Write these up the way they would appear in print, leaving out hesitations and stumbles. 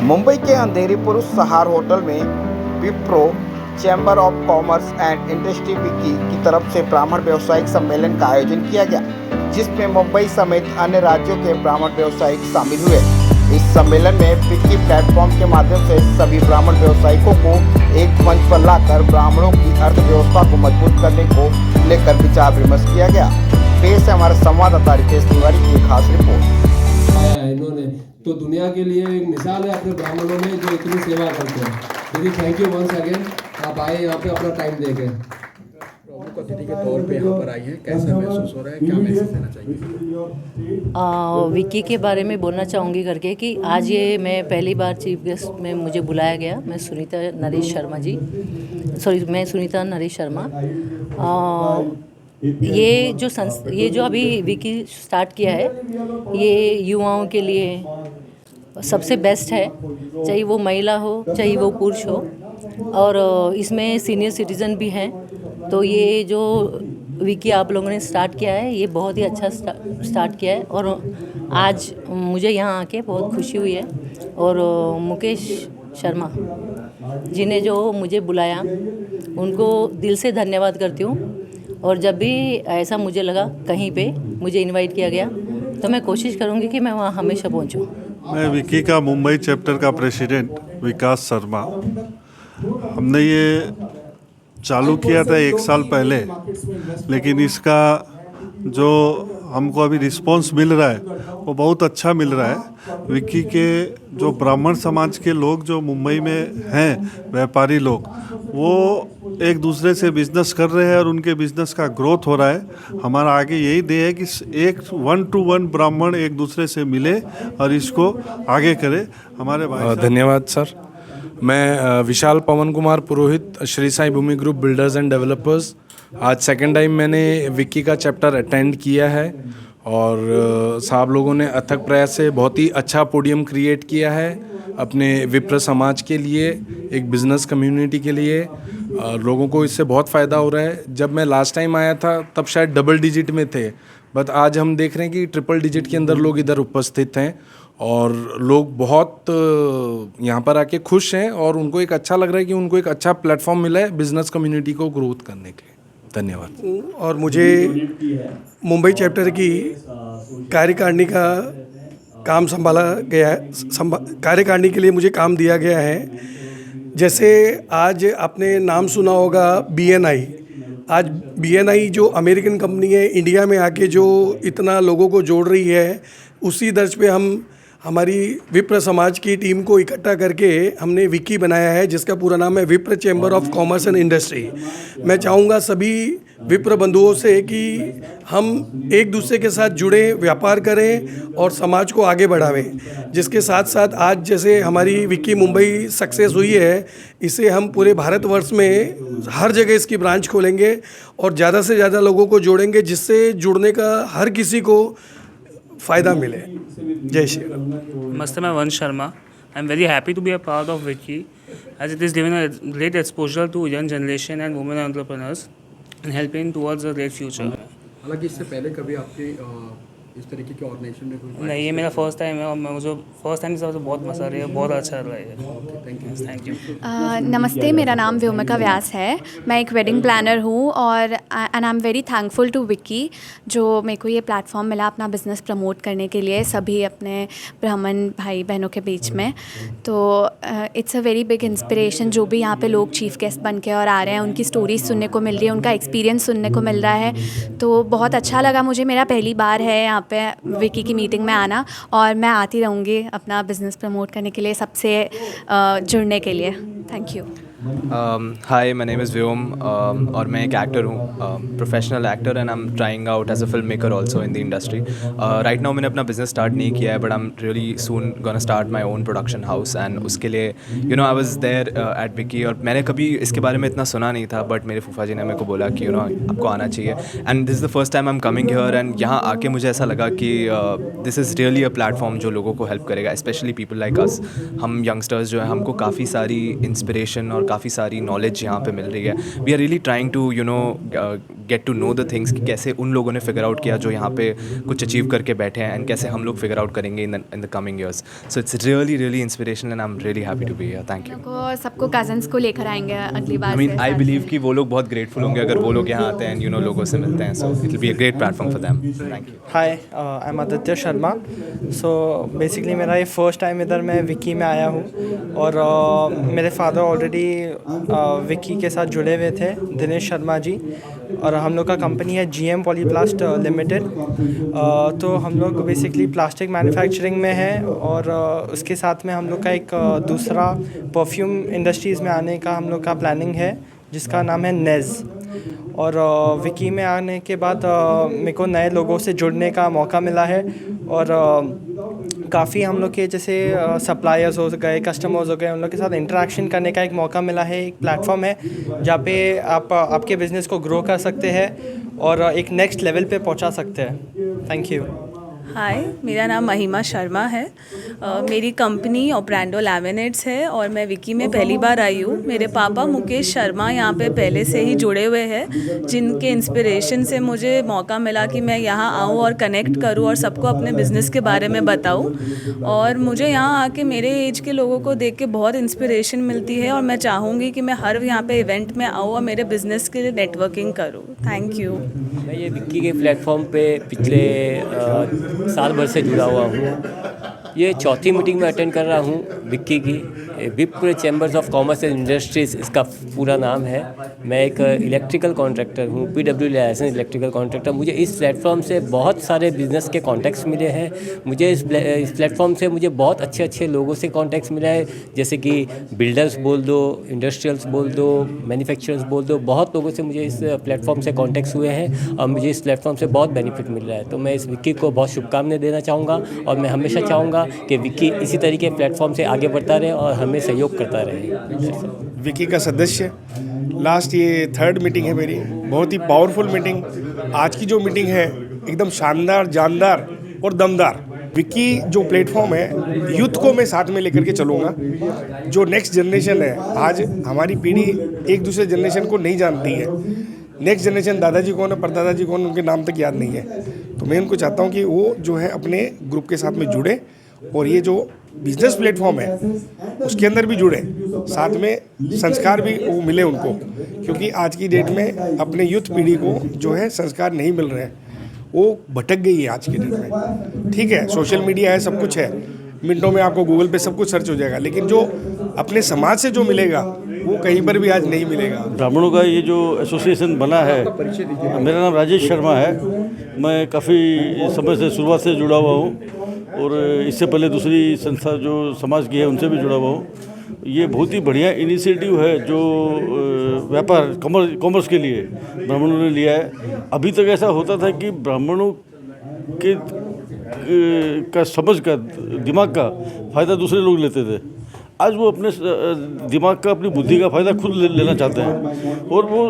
मुंबई के अंधेरी पुरुष सहार होटल में Wipro chamber of commerce and industry Vicky की तरफ से ब्राह्मण व्यावसायिक सम्मेलन का आयोजन किया गया, जिसमें मुंबई समेत अन्य राज्यों के ब्राह्मण व्यावसायिक शामिल हुए। इस सम्मेलन में विकी प्लेटफॉर्म के माध्यम से सभी ब्राह्मण व्यावसायिकों को एक मंच पर लाकर ब्राह्मणों की अर्थव्यवस्था को मजबूत करने को लेकर विचार विमर्श किया गया। पेश है हमारे संवाददाता रितेश तिवारी की एक खास रिपोर्ट। इन्होंने तो दुनिया के लिए एक मिसाल है अपने ब्राह्मणों में जो इतनी सेवा करते हैं। दीदी थैंक यू वंस अगेन, आप आए यहाँ पे अपना टाइम देके। प्रमुख अतिथि के तौर पे यहाँ पर आई हैं, कैसा महसूस हो रहा है, क्या मैसेज देना चाहिए? विकी के बारे में बोलना चाहूँगी करके कि आज ये मैं पहली बार चीफ गेस्ट में मुझे बुलाया गया। मैं सुनीता नरेश शर्मा। ये जो अभी विकी स्टार्ट किया है, ये युवाओं के लिए सबसे बेस्ट है, चाहे वो महिला हो चाहे वो पुरुष हो, और इसमें सीनियर सिटीज़न भी हैं। तो ये जो विकी आप लोगों ने स्टार्ट किया है, ये बहुत ही अच्छा स्टार्ट किया है, और आज मुझे यहाँ आके बहुत खुशी हुई है। और मुकेश शर्मा जी ने जो मुझे बुलाया, उनको दिल से धन्यवाद करती हूँ। और जब भी ऐसा मुझे लगा कहीं पे मुझे इनवाइट किया गया, तो मैं कोशिश करूँगी कि मैं वहाँ हमेशा पहुँचूँ। मैं विकी का मुंबई चैप्टर का प्रेसिडेंट विकास शर्मा। हमने ये चालू किया था 1 साल पहले, लेकिन इसका जो हमको अभी रिस्पांस मिल रहा है वो बहुत अच्छा मिल रहा है। विकी के जो ब्राह्मण समाज के लोग जो मुंबई में हैं, व्यापारी लोग, वो एक दूसरे से बिजनेस कर रहे हैं और उनके बिजनेस का ग्रोथ हो रहा है। हमारा आगे यही ध्येय है कि एक 1-to-1 ब्राह्मण एक दूसरे से मिले और इसको आगे करे। हमारे भाई धन्यवाद सर। मैं विशाल पवन कुमार पुरोहित, श्री साई भूमि ग्रुप बिल्डर्स एंड डेवलपर्स। आज सेकंड टाइम मैंने विकी का चैप्टर अटेंड किया है, और साहब लोगों ने अथक प्रयास से बहुत ही अच्छा पोडियम क्रिएट किया है अपने विप्र समाज के लिए, एक बिज़नेस कम्युनिटी के लिए। लोगों को इससे बहुत फ़ायदा हो रहा है। जब मैं लास्ट टाइम आया था तब शायद डबल डिजिट में थे, बट आज हम देख रहे हैं कि ट्रिपल डिजिट के अंदर लोग इधर उपस्थित हैं, और लोग बहुत यहाँ पर आके खुश हैं, और उनको एक अच्छा लग रहा है कि उनको एक अच्छा प्लेटफॉर्म मिला है बिज़नेस कम्युनिटी को ग्रोथ करने के लिए। धन्यवाद। और मुझे मुंबई चैप्टर की कार्यकारिणी का काम संभाला गया है, कार्यकारिणी के लिए मुझे काम दिया गया है। जैसे आज आपने नाम सुना होगा BNI। आज BNI जो अमेरिकन कंपनी है, इंडिया में आके जो इतना लोगों को जोड़ रही है, उसी दर्ज पे हम हमारी विप्र समाज की टीम को इकट्ठा करके हमने विकी बनाया है, जिसका पूरा नाम है विप्र chamber of commerce and industry. मैं चाहूँगा सभी विप्र बंधुओं से कि हम एक दूसरे के साथ जुड़े, व्यापार करें और समाज को आगे बढ़ावें। जिसके साथ साथ आज जैसे हमारी विकी मुंबई सक्सेस हुई है, इसे हम पूरे भारतवर्ष में हर जगह इसकी ब्रांच खोलेंगे और ज़्यादा से ज़्यादा लोगों को जोड़ेंगे, जिससे जुड़ने का हर किसी को फ़ायदा मिले। जय श्री राम। नमस्ते, मैं Vansh Sharma. I am very happy to be a part of Vicky, as it is giving a great exposure to young generation and women entrepreneurs and helping towards a great future. हालांकि इससे पहले कभी आपके इस तरीके के ऑर्गेनाइजेशन में कोई नहीं, ये मेरा फर्स्ट टाइम है, और मुझे फर्स्ट टाइम से बहुत मज़ा आ रही है, बहुत अच्छा लग रहा है। Thank you. नमस्ते, मेरा नाम व्योमिका व्यास है। मैं एक वेडिंग प्लानर हूँ, और and I am very thankful to Vicky, जो मेरे को ये प्लेटफॉर्म मिला अपना बिज़नेस प्रमोट करने के लिए सभी अपने ब्राह्मण भाई बहनों के बीच में। तो it's a very big inspiration. जो भी यहाँ पे लोग चीफ गेस्ट बन के और आ रहे हैं, उनकी स्टोरीज सुनने को मिल रही है, उनका एक्सपीरियंस सुनने को मिल रहा है, तो बहुत अच्छा लगा मुझे। मेरा पहली बार है यहाँ पे विकी की मीटिंग में आना, और मैं आती रहूँगी अपना बिज़नेस प्रमोट करने के लिए, सबसे जुड़ने के लिए। Thank you. Hi, my name is Vyom, और मैं एक एक्टर हूँ, professional actor, and I am trying out as a film maker also in the industry. Right now मैंने अपना बिजनेस स्टार्ट नहीं किया है, but I am really soon gonna start my own production house, and उसके लिए I was there at Viki, और मैंने कभी इसके बारे में इतना सुना नहीं था, बट मेरे फूफा जी ने मेरे को बोला कि आपको आना चाहिए, and this is the first time I am coming here, and यहाँ आके मुझे ऐसा लगा कि this is really a platform जो लोगों को हेल्प करेगा, स्पेशली पीपल लाइक अस। हम यंगस्टर्स जो है, हमको काफ़ी सारी इंस्पिरेशन और काफ़ी सारी नॉलेज यहाँ पे मिल रही है. We are really trying to get to know the things कि कैसे उन लोगों ने फिगर आउट किया जो यहाँ पे कुछ अचीव करके बैठे हैं, एंड कैसे हम लोग फिगर आउट करेंगे in the coming years. So it's really inspirational and I am really happy to be here. Thank you. सबको कजन्स को लेकर आएंगे अगली बार. आई मीन आई बिलीव कि वो लोग बहुत ग्रेटफुल होंगे अगर वो लोग यहाँ आते हैं एंड लोगों से मिलते हैं. So it will be a great platform for them. Thank you. Hi, I am Aditya Sharma. So basically मेरा ये फर्स्ट टाइम इधर मैं विक्की में आया हूँ, और मेरे फादर ऑलरेडी विक्की के साथ जुड़े हुए थे, दिनेश शर्मा जी, और हम लोग का कंपनी है GM पॉलीप्लास्ट लिमिटेड. तो हम लोग बेसिकली प्लास्टिक मैन्युफैक्चरिंग में है, और उसके साथ में हम लोग का एक दूसरा परफ्यूम इंडस्ट्रीज़ में आने का हम लोग का प्लानिंग है, जिसका नाम है नेज़. और विकी में आने के बाद मेरे को नए लोगों से जुड़ने का मौका मिला है, और काफ़ी हम लोग के जैसे सप्लायर्स हो गए, कस्टमर्स हो गए, उन लोग के साथ इंटरेक्शन करने का एक मौका मिला है. एक प्लेटफॉर्म है जहाँ पे आप आपके बिज़नेस को ग्रो कर सकते हैं और एक नेक्स्ट लेवल पे पहुँचा सकते हैं. Thank you. हाय, मेरा नाम महिमा शर्मा है. मेरी कंपनी ऑपरेंडो लैमिनेट्स है, और मैं विकी में पहली बार आई हूँ. मेरे पापा मुकेश शर्मा यहाँ पे पहले से ही जुड़े हुए हैं, जिनके इंस्पिरेशन से मुझे मौका मिला कि मैं यहाँ आऊँ और कनेक्ट करूँ और सबको अपने बिज़नेस के बारे में बताऊँ. और मुझे यहाँ आके मेरे एज के लोगों को देख के बहुत इंस्पिरेशन मिलती है, और मैं चाहूँगी कि मैं हर यहाँ पे इवेंट में आऊँ और मेरे बिज़नेस के लिए नेटवर्किंग करूँ. Thank you. मैं ये विक्की के प्लेटफॉर्म पे पिछले साल भर से जुड़ा हुआ हूँ. ये चौथी मीटिंग में अटेंड कर रहा हूँ विक्की की. विप्र chambers of commerce and industries इसका पूरा नाम है. मैं एक इलेक्ट्रिकल कॉन्ट्रैक्टर हूँ, PW लाइसेंस इलेक्ट्रिकल कॉन्ट्रैक्टर. मुझे इस प्लेटफॉर्म से बहुत सारे बिजनेस के कॉन्टैक्ट्स मिले हैं. मुझे इस प्लेटफॉर्म से मुझे बहुत अच्छे अच्छे लोगों से कॉन्टैक्ट्स मिले हैं, जैसे कि बिल्डर्स बोल दो, इंडस्ट्रियल्स बोल दो, मैन्युफैक्चरर्स बोल दो. बहुत लोगों से मुझे इस प्लेटफॉर्म से कॉन्टैक्ट्स हुए हैं, और मुझे इस प्लेटफॉर्म से बहुत बेनिफिट मिल रहा है. तो मैं इस विक्की को बहुत शुभकामनाएं देना चाहूँगा, और मैं हमेशा चाहूँगा कि विक्की इसी तरीके प्लेटफॉर्म से आगे बढ़ता रहे और हमें सहयोग करता रहे. विकी का सदस्य लास्ट ये 3rd मीटिंग है मेरी. बहुत ही पावरफुल मीटिंग. आज की जो मीटिंग है एकदम शानदार, जानदार और दमदार. विकी जो प्लेटफॉर्म है, यूथ को मैं साथ में लेकर के चलूँगा. जो नेक्स्ट जनरेशन है, आज हमारी पीढ़ी एक दूसरे जनरेशन को नहीं जानती है. नेक्स्ट जनरेशन दादाजी कौन है, परदादाजी कौन, उनके नाम तक याद नहीं है. तो मैं उनको चाहता हूँ कि वो जो है अपने ग्रुप के साथ में जुड़े, और ये जो बिजनेस प्लेटफॉर्म है उसके अंदर भी जुड़े, साथ में संस्कार भी वो मिले उनको. क्योंकि आज की डेट में अपने यूथ पीढ़ी को जो है संस्कार नहीं मिल रहे हैं, वो भटक गई है आज की डेट में. ठीक है, सोशल मीडिया है, सब कुछ है, मिनटों में आपको गूगल पे सब कुछ सर्च हो जाएगा, लेकिन जो अपने समाज से जो मिलेगा वो कहीं पर भी आज नहीं मिलेगा. ब्राह्मणों का ये जो एसोसिएशन बना है, मेरा नाम राजेश शर्मा है. मैं काफ़ी समय से शुरुआत से जुड़ा हुआ हूँ, और इससे पहले दूसरी संस्था जो समाज की है उनसे भी जुड़ा हुआ हूँ. ये बहुत ही बढ़िया इनिशिएटिव है जो व्यापार कॉमर्स के लिए ब्राह्मणों ने लिया है. अभी तक ऐसा होता था कि ब्राह्मणों के का समझ का, दिमाग का फ़ायदा दूसरे लोग लेते थे. आज वो अपने दिमाग का, अपनी बुद्धि का फ़ायदा खुद लेना चाहते हैं, और वो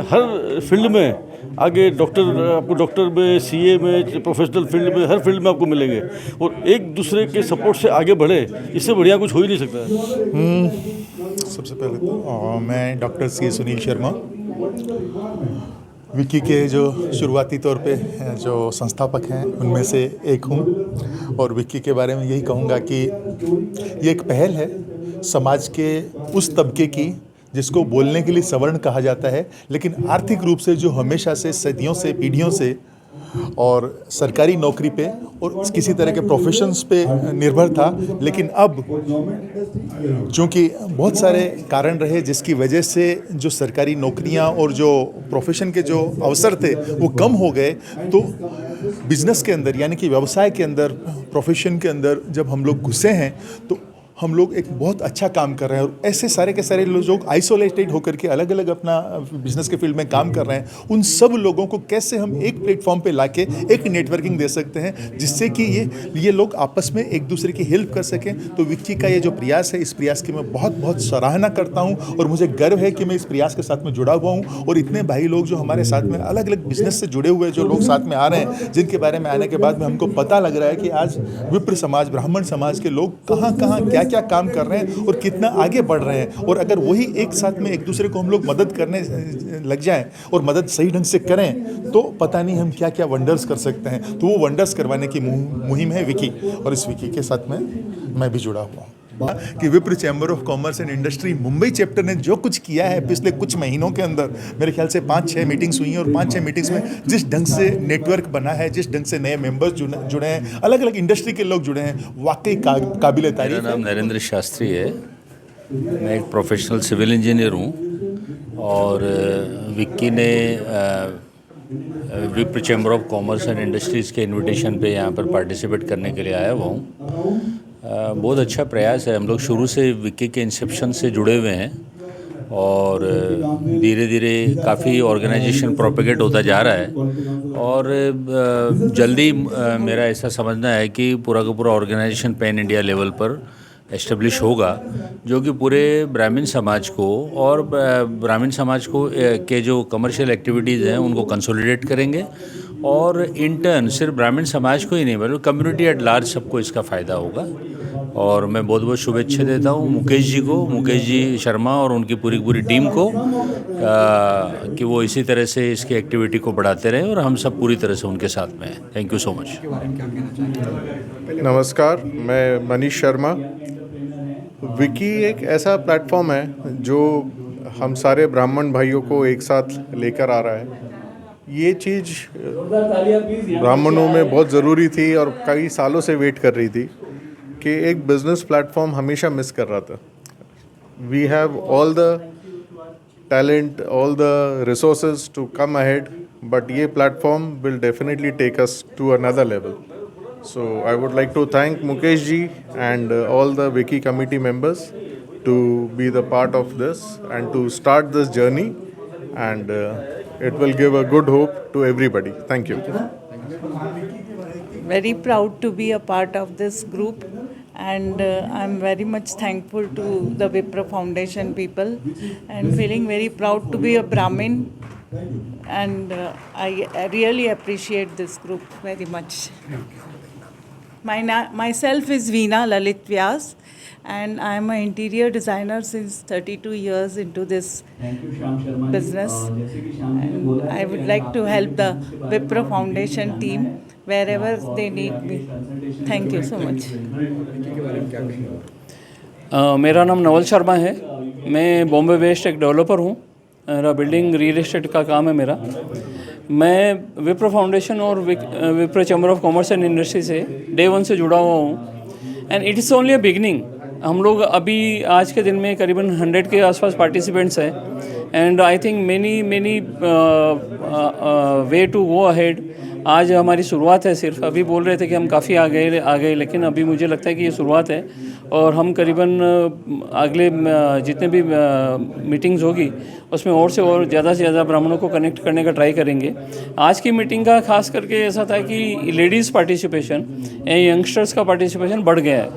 हर फील्ड में आगे आपको डॉक्टर में, CA में, प्रोफेशनल फील्ड में, हर फील्ड में आपको मिलेंगे, और एक दूसरे के सपोर्ट से आगे बढ़े. इससे बढ़िया कुछ हो ही नहीं सकता. सबसे पहले तो मैं डॉक्टर C. सुनील शर्मा, विकी के जो शुरुआती तौर पे जो संस्थापक हैं उनमें से एक हूँ. और विकी के बारे में यही कहूँगा कि ये एक पहल है समाज के उस तबके की जिसको बोलने के लिए सवर्ण कहा जाता है, लेकिन आर्थिक रूप से जो हमेशा से, सदियों से, पीढ़ियों से और सरकारी नौकरी पे और किसी तरह के प्रोफेशंस पे निर्भर था. लेकिन अब चूँकि बहुत सारे कारण रहे जिसकी वजह से जो सरकारी नौकरियां और जो प्रोफेशन के जो अवसर थे वो कम हो गए, तो बिज़नेस के अंदर यानी कि व्यवसाय के अंदर, प्रोफेशन के अंदर जब हम लोग घुसे हैं तो हम लोग एक बहुत अच्छा काम कर रहे हैं. और ऐसे सारे के सारे लोग आइसोलेटेड होकर के अलग अलग अपना बिजनेस के फील्ड में काम कर रहे हैं. उन सब लोगों को कैसे हम एक प्लेटफॉर्म पे लाके एक नेटवर्किंग दे सकते हैं जिससे कि ये लोग आपस में एक दूसरे की हेल्प कर सकें. तो विक्की का ये जो प्रयास है, इस प्रयास की मैं बहुत बहुत सराहना करता हूँ, और मुझे गर्व है कि मैं इस प्रयास के साथ में जुड़ा हुआ हूँ. और इतने भाई लोग जो हमारे साथ में अलग अलग बिजनेस से जुड़े हुए जो लोग साथ में आ रहे हैं, जिनके बारे में आने के बाद में हमको पता लग रहा है कि आज विप्र समाज, ब्राह्मण समाज के लोग कहाँ क्या क्या काम कर रहे हैं और कितना आगे बढ़ रहे हैं। और अगर वही एक साथ में एक दूसरे को हम लोग मदद करने लग जाएं और मदद सही ढंग से करें तो पता नहीं हम क्या क्या वंडर्स कर सकते हैं। तो वो वंडर्स करवाने की मुहिम है विकी, और इस विकी के साथ में मैं भी जुड़ा हुआ हूँ कि विप्र chamber of commerce and industry Mumbai chapter ने जो कुछ किया है पिछले कुछ महीनों के अंदर, मेरे ख्याल से 5-6 मीटिंग्स हुई हैं, और 5-6 मीटिंग्स में जिस ढंग से नेटवर्क बना है, जिस ढंग से नए मेंबर्स जुड़े हैं, अलग अलग इंडस्ट्री के लोग जुड़े हैं, वाकई काबिल तारीफ है। मेरा नाम नरेंद्र शास्त्री है, मैं एक प्रोफेशनल सिविल इंजीनियर हूँ और विक्की ने विप्र chamber of commerce and industries के इनविटेशन पे यहाँ पर पार्टिसिपेट करने के लिए आया हुआ हूँ। बहुत अच्छा प्रयास है। हम लोग शुरू से विक्की के इंसेप्शन से जुड़े हुए हैं और धीरे धीरे काफ़ी ऑर्गेनाइजेशन प्रोपेगेट होता जा रहा है और जल्दी मेरा ऐसा समझना है कि पूरा का पूरा ऑर्गेनाइजेशन पैन इंडिया लेवल पर एस्टेब्लिश होगा, जो कि पूरे ब्राह्मण समाज को और ब्राह्मण समाज को के जो कमर्शियल एक्टिविटीज़ हैं उनको कंसोलिडेट करेंगे और इंटर्न सिर्फ ब्राह्मण समाज को ही नहीं बल्कि कम्युनिटी एट लार्ज सबको इसका फ़ायदा होगा। और मैं बहुत बहुत शुभेच्छा देता हूँ मुकेश जी शर्मा और उनकी पूरी टीम को कि वो इसी तरह से इसकी एक्टिविटी को बढ़ाते रहें और हम सब पूरी तरह से उनके साथ में हैं। Thank you so much. नमस्कार, मैं मनीष शर्मा। विकी एक ऐसा प्लेटफॉर्म है जो हम सारे ब्राह्मण भाइयों को एक साथ लेकर आ रहा है। ये चीज़ ब्राह्मणों में बहुत ज़रूरी थी और कई सालों से वेट कर रही थी कि एक बिजनेस प्लेटफॉर्म हमेशा मिस कर रहा था। We have all the talent, all the resources to come ahead, but ये platform will definitely take us to another level. So I would like to thank Mukesh ji and all the Wiki committee members to be the part of this and to start this journey, and it will give a good hope to everybody. Thank you. Very proud to be a part of this group, and I'm very much thankful to the Wipro Foundation people and feeling very proud to be a Brahmin, and I really appreciate this group very much. Myself is Veena Lalit Vyas, and I am an interior designer since 32 years into this business, and I would like to help the Wipro Foundation team wherever they need me. Thank you so much. मेरा नाम नवल शर्मा है, मैं Bombay based एक developer हूँ। मेरा building real estate का काम है मेरा। मैं विप्रो फाउंडेशन और Wipro chamber of commerce and industry से डे 1 से जुड़ा हुआ हूँ, and it is only a beginning. हम लोग अभी आज के दिन में करीबन 100 के आसपास पार्टिसिपेंट्स हैं, and I think many way to go ahead. आज हमारी शुरुआत है सिर्फ, अभी बोल रहे थे कि हम काफ़ी आ गए, लेकिन अभी मुझे लगता है कि ये शुरुआत है और हम करीबन अगले जितने भी मीटिंग्स होगी उसमें और से और ज़्यादा से ज़्यादा ब्राह्मणों को कनेक्ट करने का ट्राई करेंगे। आज की मीटिंग का खास करके ऐसा था कि लेडीज़ पार्टिसिपेशन, यंगस्टर्स का पार्टिसिपेशन बढ़ गया है,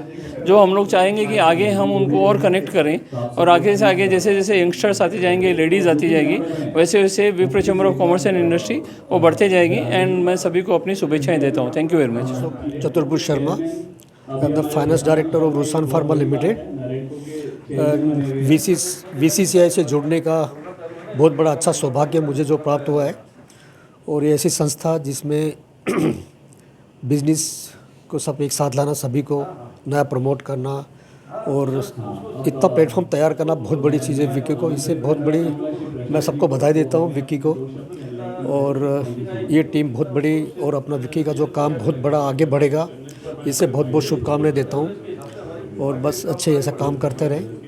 जो हम लोग चाहेंगे कि आगे हम उनको और कनेक्ट करें और आगे से आगे जैसे जैसे यंगस्टर्स आती जाएंगे, लेडीज़ आती जाएगी, वैसे वैसे Wipro chamber of commerce and industry वो बढ़ते जाएगी। एंड मैं सभी को अपनी शुभेच्छाएं देता हूँ। Thank you very much. Chaturbhuj Sharma, I am the finance director of Rusan pharma limited. VCCI से जुड़ने का बहुत बड़ा अच्छा सौभाग्य मुझे जो प्राप्त हुआ है, और ये ऐसी संस्था जिसमें बिजनेस को सब एक साथ लाना, सभी को नया प्रमोट करना और इतना प्लेटफॉर्म तैयार करना बहुत बड़ी चीज़ है विकी को। इससे बहुत बड़ी मैं सबको बधाई देता हूँ विकी को, और ये टीम बहुत बड़ी और अपना विकी का जो काम बहुत बड़ा आगे बढ़ेगा, इससे बहुत बहुत शुभकामनाएं देता हूँ और बस अच्छे ऐसा काम करते रहें।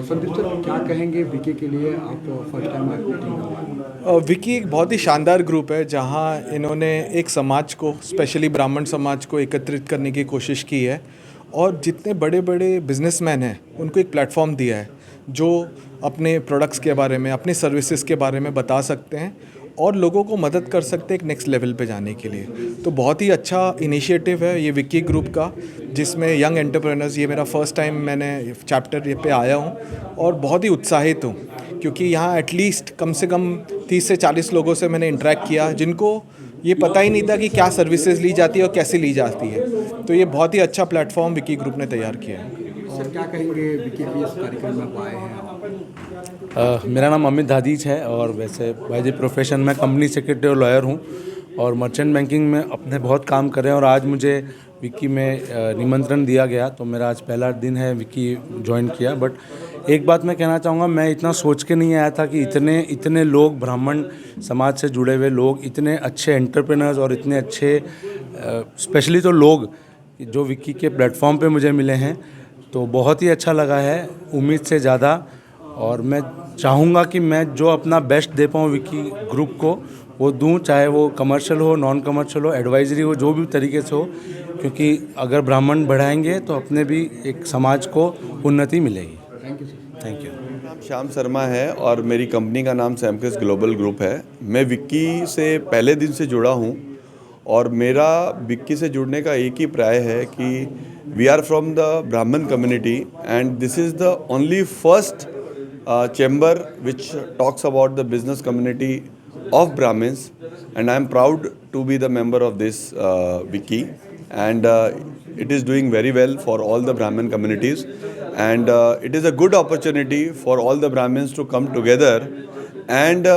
संदीप सर, क्या कहेंगे विकी के लिए? आप फर्स्ट टाइम मीटिंग। विकी एक बहुत ही शानदार ग्रुप है जहां इन्होंने एक समाज को, स्पेशली ब्राह्मण समाज को एकत्रित करने की कोशिश की है और जितने बड़े बड़े बिजनेसमैन हैं उनको एक प्लेटफॉर्म दिया है जो अपने प्रोडक्ट्स के बारे में, अपने सर्विसेज के बारे में बता सकते हैं और लोगों को मदद कर सकते हैं एक नेक्स्ट लेवल पे जाने के लिए। तो बहुत ही अच्छा इनिशिएटिव है ये विकी ग्रुप का, जिसमें यंग एंटरप्रेन्योर्स, ये मेरा फर्स्ट टाइम मैंने चैप्टर पे आया हूँ और बहुत ही उत्साहित हूँ क्योंकि यहाँ एटलीस्ट कम से कम 30 से 40 लोगों से मैंने इंटरेक्ट किया जिनको ये पता ही नहीं था कि क्या सर्विसेज ली जाती है और कैसे ली जाती है। तो ये बहुत ही अच्छा प्लेटफॉर्म विकी ग्रुप ने तैयार किया है। सर क्या कहेंगे विकी के इस कार्यक्रम में आप आए हैं? मेरा नाम अमित दादीज है और वैसे बाय द प्रोफेशन में कंपनी सेक्रेटरी और लॉयर हूँ और मर्चेंट बैंकिंग में अपने बहुत काम कर रहे हैं। और आज मुझे विकी में निमंत्रण दिया गया तो मेरा आज पहला दिन है विकी ज्वाइन किया। बट एक बात मैं कहना चाहूँगा, मैं इतना सोच के नहीं आया था कि इतने लोग ब्राह्मण समाज से जुड़े हुए लोग, इतने अच्छे एंटरप्रेनर्स और इतने अच्छे स्पेशली तो लोग जो विकी के प्लेटफॉर्म पे मुझे मिले हैं, तो बहुत ही अच्छा लगा है, उम्मीद से ज़्यादा। और मैं चाहूँगा कि मैं जो अपना बेस्ट दे पाऊँ विकी ग्रुप को वो दूँ, चाहे वो कमर्शियल हो, नॉन कमर्शियल हो, एडवाइजरी हो, जो भी तरीके से हो, क्योंकि अगर ब्राह्मण बढ़ाएंगे तो अपने भी एक समाज को उन्नति मिलेगी। Thank you. नाम श्याम शर्मा है और मेरी कंपनी का नाम सैमक्रिस ग्लोबल ग्रुप है। मैं विक्की से पहले दिन से जुड़ा हूँ और मेरा विक्की से जुड़ने का एक ही प्राय है कि वी आर फ्रॉम द ब्राह्मण community and this is the only first chamber which talks about the business community of Brahmins, and I am proud to be the member of this wiki, and it is doing very well for all the Brahmin communities, and it is a good opportunity for all the Brahmins to come together and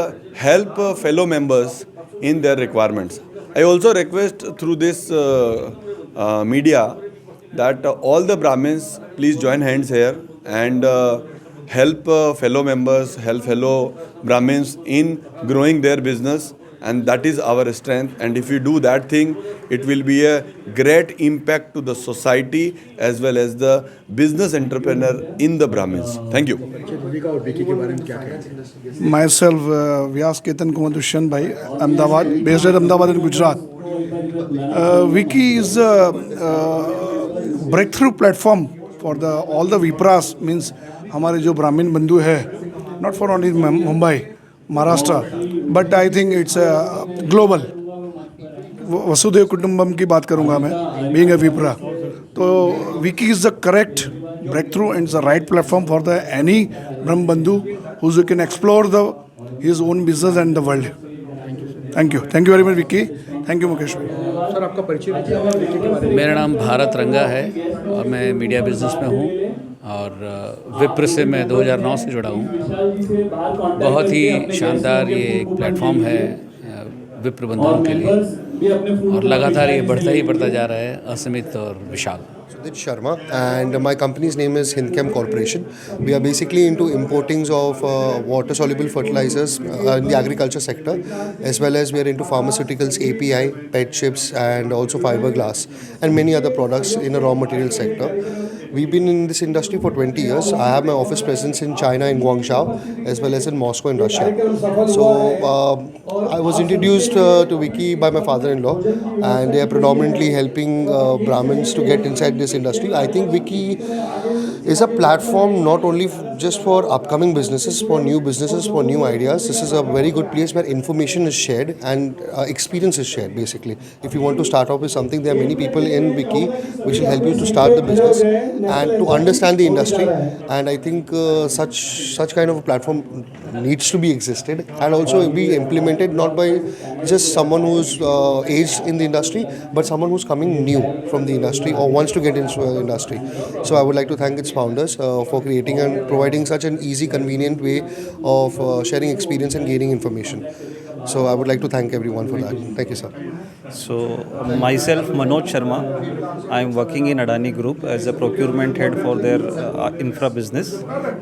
help fellow members in their requirements. I also request through this media that all the Brahmins please join hands here and help fellow members, help fellow Brahmins in growing their business, and that is our strength. And if we do that thing, it will be a great impact to the society as well as the business entrepreneur in the Brahmins. Thank you. भूमिका और विकी के बारे में क्या कहेंगे? Myself, Vyas Ketan Kumar Dushan bhai, Ahmedabad, based at Ahmedabad in Gujarat. Wiki is a breakthrough platform for all the Vipras, means हमारे जो ब्राह्मण बंधु है, not for only Mumbai, Maharashtra, but I think it's global. वसुदेव कुटुंबम की बात करूँगा मैं, बीइंग अ विप्रा। तो Viki is the correct breakthrough and the right platform for the any ब्रह्म बंधु who can explore the his own business and the world. Thank you very much Viki. Thank you Mukesh भाई। सर आपका परिचय दीजिए विकी के बारे में। मेरा नाम भारत रंगा है और मैं मीडिया बिजनेस में हूँ और विप्र से मैं 2009 से जुड़ा हूँ। बहुत ही शानदार ये एक प्लेटफॉर्म है विप्र बंधुओं के लिए और लगातार ये बढ़ता जा रहा है, असीमित और विशाल। Sudhir Sharma, and my company's name is Hindchem Corporation. We are basically into importings of water soluble fertilizers in the agriculture sector, as well as we are into pharmaceuticals, API, PET chips, and also fiberglass and many other products in the raw material sector. We've been in this industry for 20 years. I have my office presence in China, in Guangzhou, as well as in Moscow in Russia. So I was introduced to Wiki by my father-in-law, and they are predominantly helping Brahmins to get inside this industry. I think Wiki is a platform not only just for upcoming businesses, for new businesses, for new ideas. This is a very good place where information is shared and experience is shared, basically. If you want to start off with something, there are many people in Wiki which will help you to start the business and to understand the industry. And I think such kind of a platform needs to be existed and also be implemented not by just someone who's aged in the industry, but someone who's coming new from the industry or wants to get into the industry. So I would like to thank its founders for creating and providing such an easy, convenient way of sharing experience and gaining information. So I would like to thank everyone for that. Thank you, sir. So myself, Manoj Sharma, I am working in Adani Group as a procurement head for their infra business.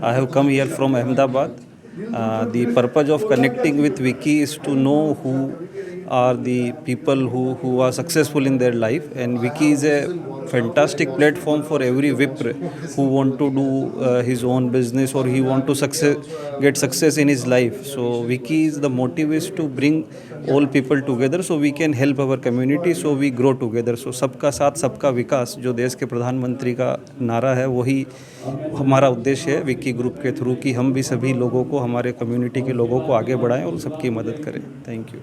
I have come here from Ahmedabad. The purpose of connecting with Wiki is to know who are the people who are successful in their life, and Wiki is a fantastic platform for every Vipra who want to do his own business or he want to get success in his life. So Wiki is the motive is to bring all people together so we can help our community, so we grow together. So सबका साथ सबका विकास जो देश के प्रधानमंत्री का नारा है, वही हमारा उद्देश्य है विकी ग्रुप के थ्रू कि हम भी सभी लोगों को, हमारे कम्युनिटी के लोगों को आगे बढ़ाएं और सबकी मदद करें। Thank you.